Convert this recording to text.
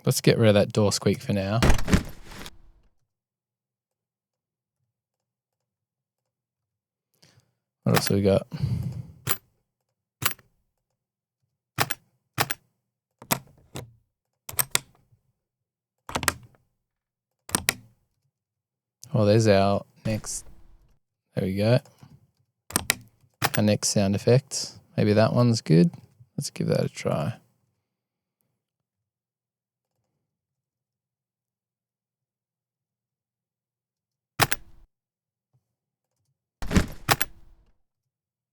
Let's get rid of that door squeak for now. What else have we got? Well, there's our next, there we go. Our next sound effect. Maybe that one's good. Let's give that a try.